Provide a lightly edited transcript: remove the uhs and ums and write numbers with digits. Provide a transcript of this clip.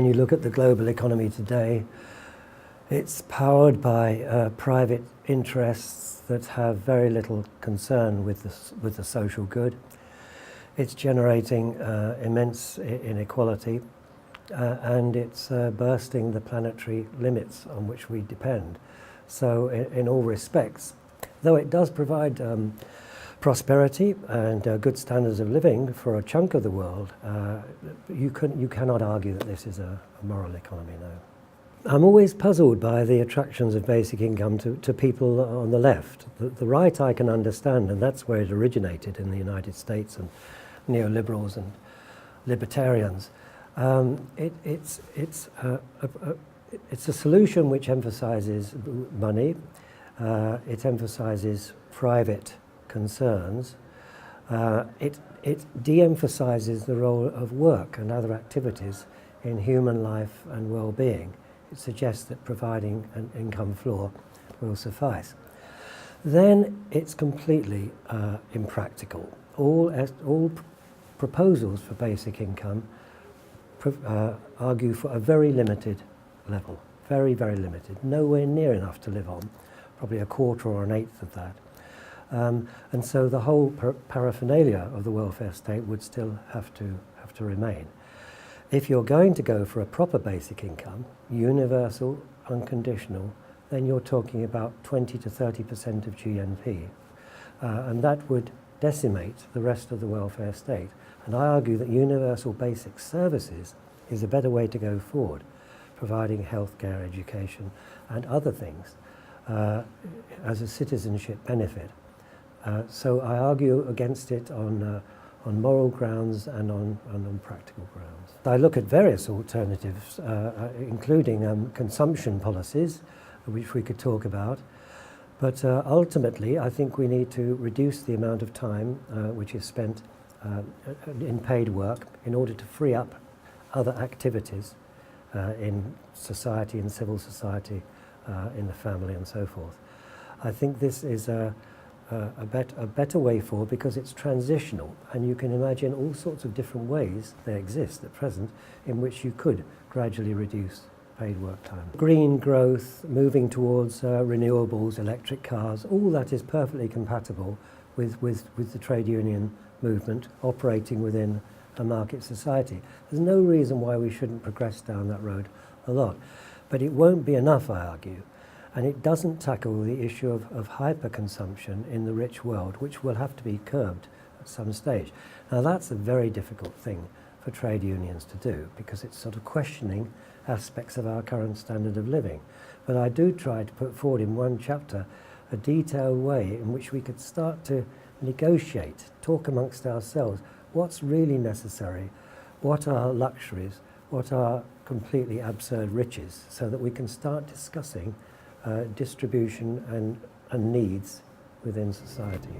when you look at the global economy today, it's powered by private interests that have very little concern with the social good. It's generating immense inequality, and it's bursting the planetary limits on which we depend. So in all respects, though it does provide prosperity and good standards of living for a chunk of the world, you cannot argue that this is a moral economy, no. I'm always puzzled by the attractions of basic income to people on the left. The right I can understand, and that's where it originated in the United States and neoliberals and libertarians. It's a solution which emphasizes money, it emphasizes private concerns, it de-emphasizes the role of work and other activities in human life and well-being. It suggests that providing an income floor will suffice. Then it's completely impractical. All proposals for basic income argue for a very limited level, very, very limited, nowhere near enough to live on, probably a quarter or an eighth of that. And so the whole paraphernalia of the welfare state would still have to remain. If you're going to go for a proper basic income, universal, unconditional, then you're talking about 20 to 30% of GNP. And that would decimate the rest of the welfare state. And I argue that universal basic services is a better way to go forward, providing healthcare, education, and other things as a citizenship benefit. So I argue against it on moral grounds and on practical grounds. I look at various alternatives, including consumption policies, which we could talk about. But ultimately, I think we need to reduce the amount of time which is spent in paid work in order to free up other activities in society, in civil society, in the family and so forth. I think this is a better way forward because it's transitional, and you can imagine all sorts of different ways they exist at present in which you could gradually reduce paid work time. Green growth, moving towards renewables, electric cars, all that is perfectly compatible with the trade union movement operating within a market society. There's no reason why we shouldn't progress down that road a lot. But it won't be enough, I argue. And it doesn't tackle the issue of hyper-consumption in the rich world, which will have to be curbed at some stage. Now that's a very difficult thing for trade unions to do, because it's sort of questioning aspects of our current standard of living. But I do try to put forward in one chapter a detailed way in which we could start to negotiate, talk amongst ourselves, what's really necessary, what are luxuries, what are completely absurd riches, so that we can start discussing distribution and needs within society.